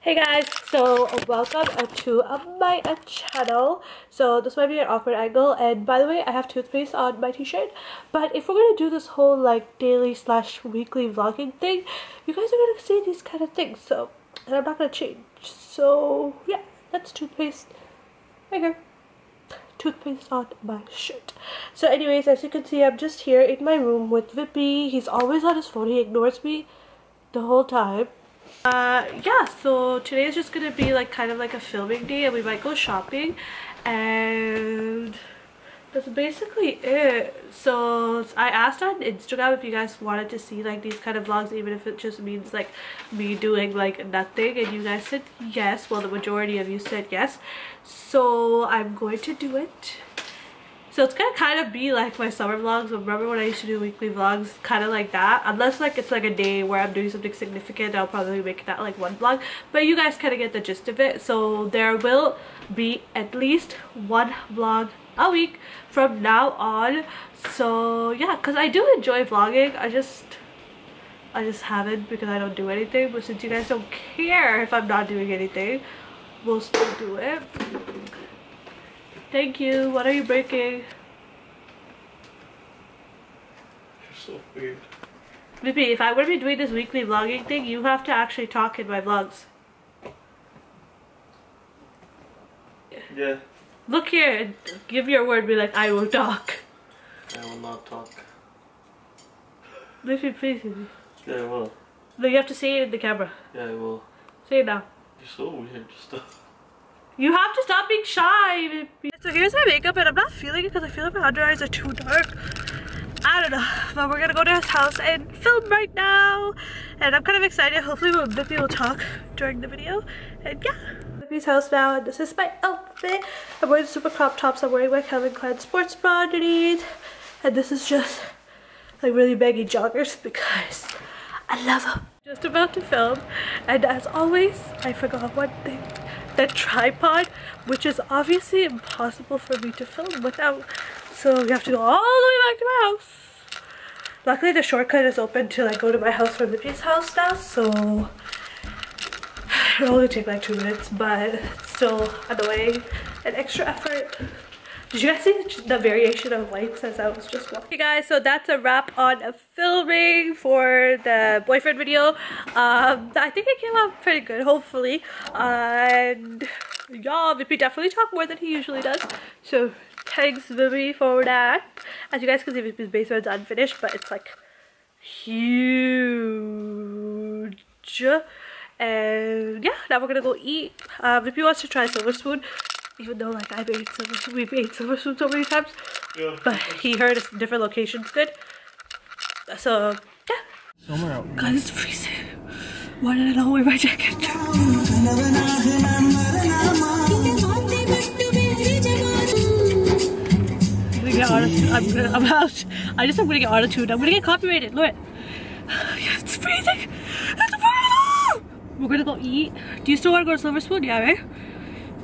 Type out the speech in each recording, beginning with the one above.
Hey guys, so welcome to my channel. So this might be an awkward angle, and by the way, I have toothpaste on my t-shirt. But if we're gonna do this whole like daily / weekly vlogging thing, you guys are gonna see these kind of things. So, and I'm not gonna change. So yeah, that's toothpaste right here. Toothpaste on my shirt. So anyways, as you can see, I'm just here in my room with Vippy. He's always on his phone. He ignores me the whole time. Yeah, so today is just gonna be like kind of like a filming day, and we might go shopping, and that's basically it. So I asked on Instagram if you guys wanted to see like these kind of vlogs, even if it just means like me doing like nothing, and you guys said yes. Well, the majority of you said yes, so I'm going to do it. So it's gonna kind of be like my summer vlogs. Remember when I used to do weekly vlogs? Kind of like that. Unless like it's like a day where I'm doing something significant, I'll probably make that like one vlog. But you guys kind of get the gist of it. So there will be at least one vlog a week from now on. So yeah, because I do enjoy vlogging. I just haven't, because I don't do anything. But since you guys don't care if I'm not doing anything, we'll still do it. Thank you. What are you breaking? You're so weird. Vippy, if I'm going to be doing this weekly vlogging thing, you have to actually talk in my vlogs. Yeah. Look here and give your word. Be like, I will talk. I will not talk. Vippy, please. Yeah, I will. No, you have to say it in the camera. Yeah, I will. Say it now. You're so weird. Stuff. You have to stop being shy, Vippy. So here's my makeup, and I'm not feeling it because I feel like my under eyes are too dark. I don't know, but we're gonna go to his house and film right now, and I'm kind of excited. Hopefully Vippy will talk during the video, and yeah. Vippy's house now, and this is my outfit. I'm wearing super crop tops. I'm wearing my Calvin Klein sports bra underneath, and this is just like really baggy joggers because I love them. Just about to film, and as always, I forgot one thing. The tripod, which is obviously impossible for me to film without, so we have to go all the way back to my house. Luckily the shortcut is open to like go to my house from Vippy's house now, so it'll only take like 2 minutes, but it's still annoying and extra effort. Did you guys see the variation of lights as I was just walking? Okay guys, so that's a wrap on filming for the boyfriend video. I think it came out pretty good, hopefully. And yeah, Vippy definitely talked more than he usually does. So thanks Vippy for that. As you guys can see, Vippy's basement's unfinished, but it's like huge. And yeah, now we're gonna go eat. Vippy wants to try Silver Spoon. Even though like we've ate Silver Spoon so many times, yeah. But he heard a different location's good. So yeah. Somewhere out. God, it's freezing. Why did I not wear my jacket? I'm out. I just am gonna get auto-tuned. I'm gonna get copyrighted. Look. Yeah, it's freezing. It's freezing. We're gonna go eat. Do you still want to go to Silver Spoon? Yeah, right?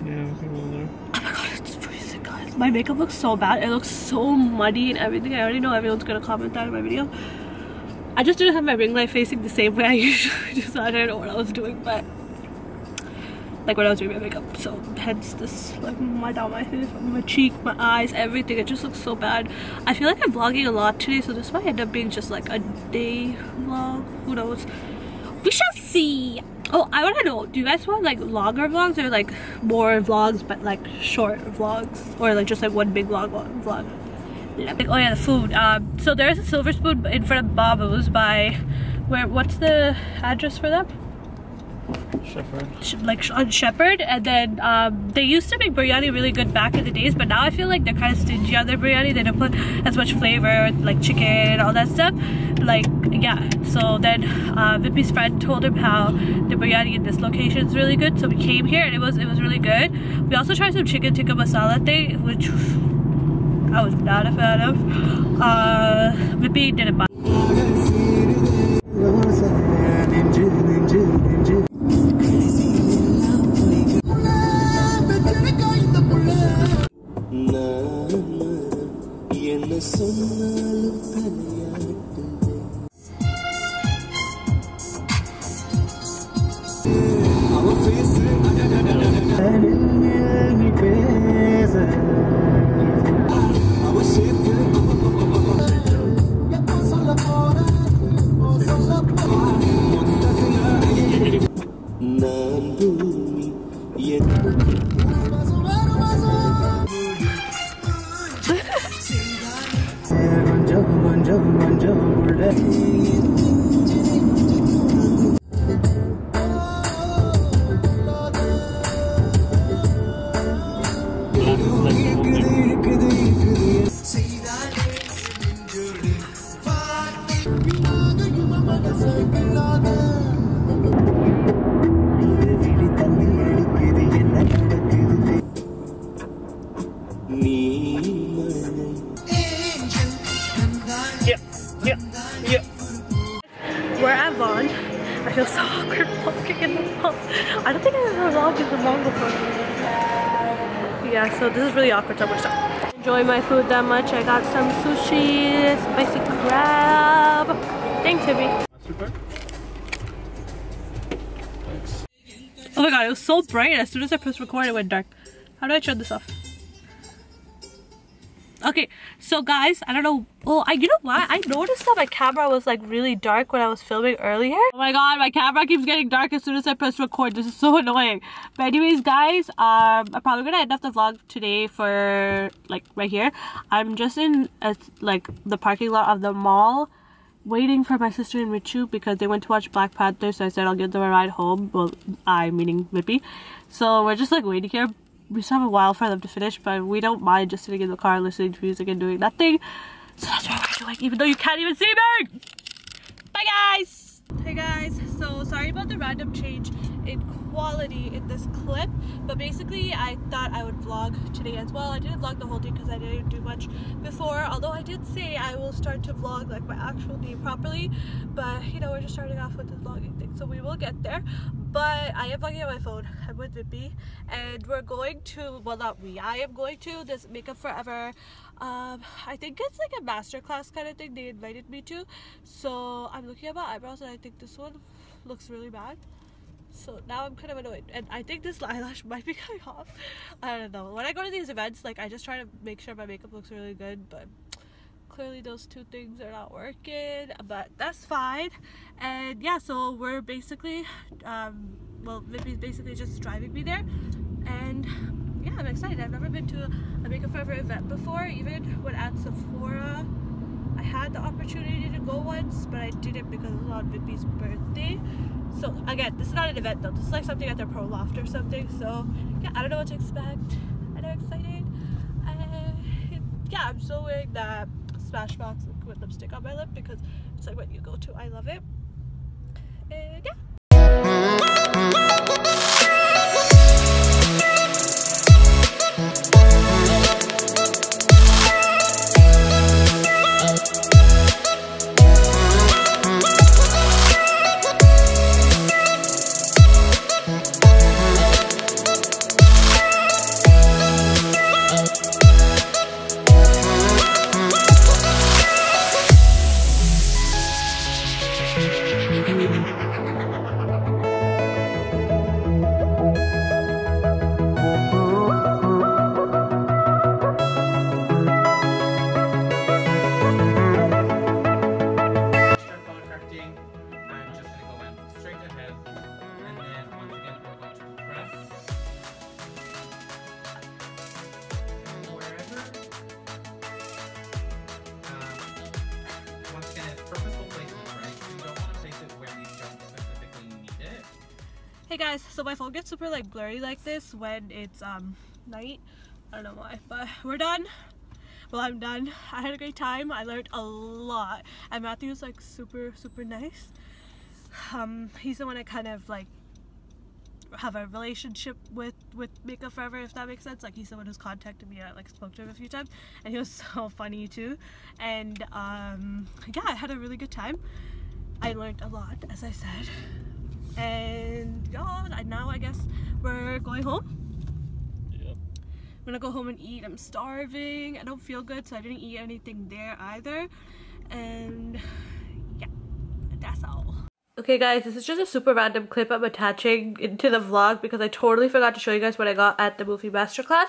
Yeah, we can go there. Oh my god, it's freezing, guys. My makeup looks so bad. It looks so muddy and everything. I already know everyone's gonna comment that in my video. I just didn't have my ring light facing the same way I usually do, so I don't know what I was doing, but like when I was doing my makeup. So hence this, like down my face, my cheek, my eyes, everything. It just looks so bad. I feel like I'm vlogging a lot today, so this might end up being just like a day vlog. Who knows? We shall see. Oh, I want to know, do you guys want like longer vlogs or like more vlogs but like short vlogs, or like just like one big vlog? Like, oh yeah, the food. So there's a Silver Spoon in front of Babu's by what's the address for them? Shepherd. Like on Shepherd. And then they used to make biryani really good back in the days, but now I feel like they're kind of stingy on their biryani. They don't put as much flavor, like chicken, all that stuff. Like yeah, so then Vippy's friend told him how the biryani in this location is really good, so we came here and it was really good. We also tried some chicken tikka masala thing, which I was not a fan of. Vippy didn't buy. We're at Vaughn. I feel so awkward vlogging in the mall. I don't think I've ever vlogged in the mall before. Yeah, so this is really awkward, so I'm gonna stop. Enjoy my food that much. I got some sushi, spicy crab. Thanks, Hibby. Thanks. Oh my god, it was so bright. As soon as I pressed record, it went dark. How do I turn this off? Okay, so guys, I don't know. Oh, you know what? I noticed that my camera was like really dark when I was filming earlier. Oh my god, my camera keeps getting dark as soon as I press record. This is so annoying. But anyways, guys, I'm probably gonna end up the vlog today for like right here. I'm just in like the parking lot of the mall, waiting for my sister and Richu because they went to watch Black Panther. So I said I'll give them a ride home. Well, I meaning Vippy. So we're just like waiting here. We still have a while for them to finish, but we don't mind just sitting in the car listening to music and doing nothing. So that's what we're doing, even though you can't even see me! Bye guys! Hey guys, so sorry about the random change in quality in this clip, but basically I thought I would vlog today as well. I didn't vlog the whole day because I didn't do much before, although I did say I will start to vlog like my actual day properly, but you know, we're just starting off with the vlogging thing, so we will get there. But I am vlogging on my phone. I'm with Vippy and we're going to, well not we, I am going to this Makeup Forever, I think it's like a masterclass kind of thing they invited me to. So I'm looking at my eyebrows and I think this one looks really bad. So now I'm kind of annoyed, and I think this eyelash might be coming off. I don't know. When I go to these events, like I just try to make sure my makeup looks really good, but clearly those two things are not working, but that's fine. And yeah, so we're basically well, Vippy's basically just driving me there, and yeah, I'm excited. I've never been to a Makeup Forever event before. Even when at Sephora I had the opportunity to go once, but I didn't because it was on Vippy's birthday. So again, this is not an event though, this is like something at their Pro Loft or something. So yeah, I don't know what to expect. I'm excited. Yeah, I'm still wearing that Smashbox liquid lipstick on my lip because it's like what you go to. I love it. And yeah. Hey guys, so my phone gets super like blurry like this when it's night. I don't know why, but we're done. Well, I'm done. I had a great time. I learned a lot, and Matthew's like super nice. He's the one I kind of like have a relationship with Makeup Forever, if that makes sense. Like he's the one who's contacted me. I like spoke to him a few times, and he was so funny too. And yeah, I had a really good time. I learned a lot, as I said. And yeah, now I guess we're going home. Yep. I'm gonna go home and eat. I'm starving. I don't feel good, so I didn't eat anything there either. And yeah, that's all. Okay guys, this is just a super random clip I'm attaching into the vlog because I totally forgot to show you guys what I got at the movie masterclass.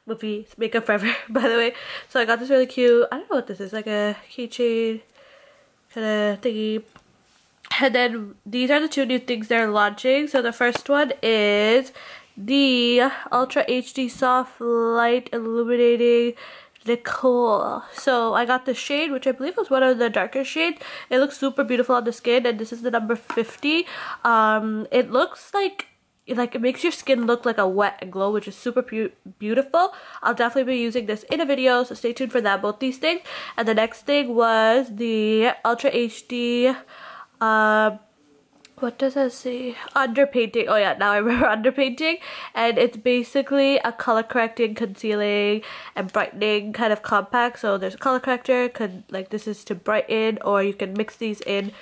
Movie Makeup Forever, by the way. So I got this really cute, I don't know what this is, like a keychain kind of thingy. And then these are the two new things they're launching. So the first one is the Ultra HD Soft Light Illuminating Nicole. So I got the shade, which I believe was one of the darker shades. It looks super beautiful on the skin, and this is the number 50. It looks like it makes your skin look like a wet and glow, which is super beautiful. I'll definitely be using this in a video, so stay tuned for that, both these things. And the next thing was the Ultra HD what does it say? Underpainting. Oh yeah, now I remember underpainting. And it's basically a color correcting, concealing, and brightening kind of compact. So there's a color corrector, like this is to brighten, or you can mix these in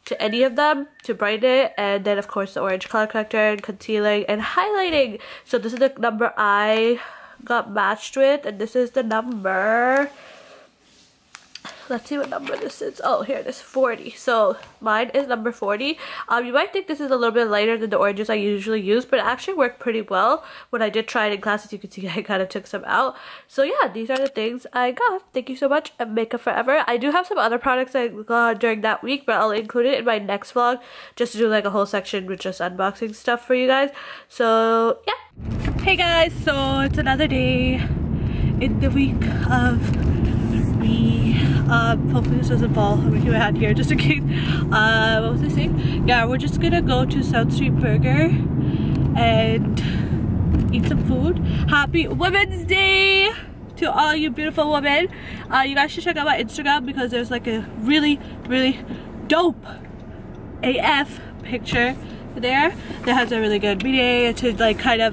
to any of them to brighten it. And then of course the orange color corrector and concealing and highlighting. So this is the number I got matched with, and this is the number, let's see what number this is. Oh, here it is, 40. So mine is number 40. You might think this is a little bit lighter than the oranges I usually use, but it actually worked pretty well. When I did try it in class, as you can see, I kind of took some out. So yeah, these are the things I got. Thank you so much, and Makeup Forever. I do have some other products I got during that week, but I'll include it in my next vlog, just to do like a whole section with just unboxing stuff for you guys. So yeah. Hey guys, so it's another day in the week of me. Hopefully this doesn't fall. I'm gonna hand here just in case. What was I saying? Yeah, we're just gonna go to South Street Burger and eat some food. Happy Women's Day to all you beautiful women. You guys should check out my Instagram, because there's like a really dope AF picture there that has a really good beauty to like kind of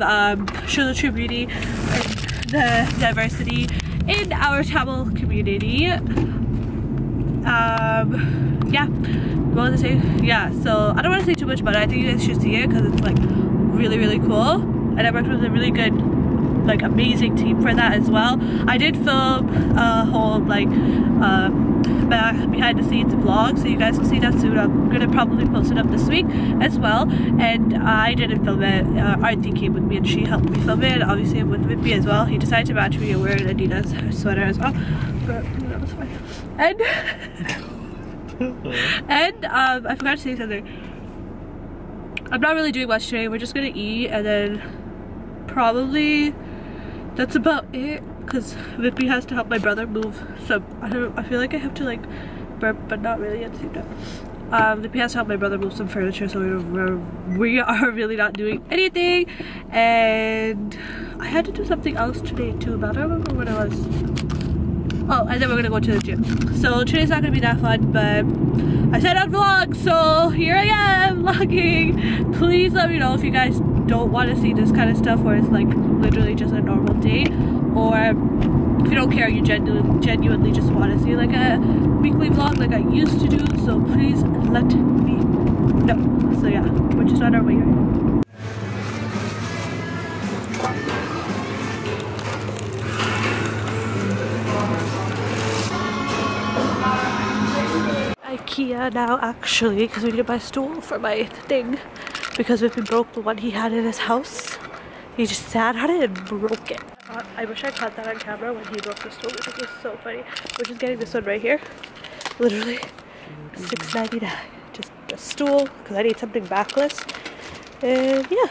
show the true beauty and the diversity in our Tamil community. Yeah, what was I saying? Yeah, so I don't want to say too much about it. I think you guys should see it because it's like really cool, and I worked with a really good, like amazing team for that as well. I did film a whole like behind the scenes vlog, so you guys will see that soon. I'm gonna probably post it up this week as well. And I didn't film it. Auntie came with me and she helped me film it. Obviously I'm with Vippy as well. He decided to match me and wear an Adidas sweater as well, but that was fine. And and I forgot to say something. I'm not really doing much today. We're just gonna eat, and then probably that's about it, because Vippy has to help my brother move some, I feel like I have to like burp, but not really at the same time. Vippy has to help my brother move some furniture, so we are really not doing anything. And I had to do something else today too, but I don't remember what it was. Oh, and then we're gonna go to the gym. So today's not gonna be that fun, but I said I'd vlog, so here I am vlogging. Please let me know if you guys don't want to see this kind of stuff where it's like literally just a normal day, or if you don't care, you genuinely just want to see like a weekly vlog like I used to do. So please let me know. So yeah, we're just on our way here. IKEA now actually, because we need to buy a stool for my thing, because if he broke the one he had in his house. He just sat on it and broke it. I wish I caught that on camera when he broke the stool, because it was so funny. We're just getting this one right here. Literally $6.99. Just a stool, because I need something backless. And yeah.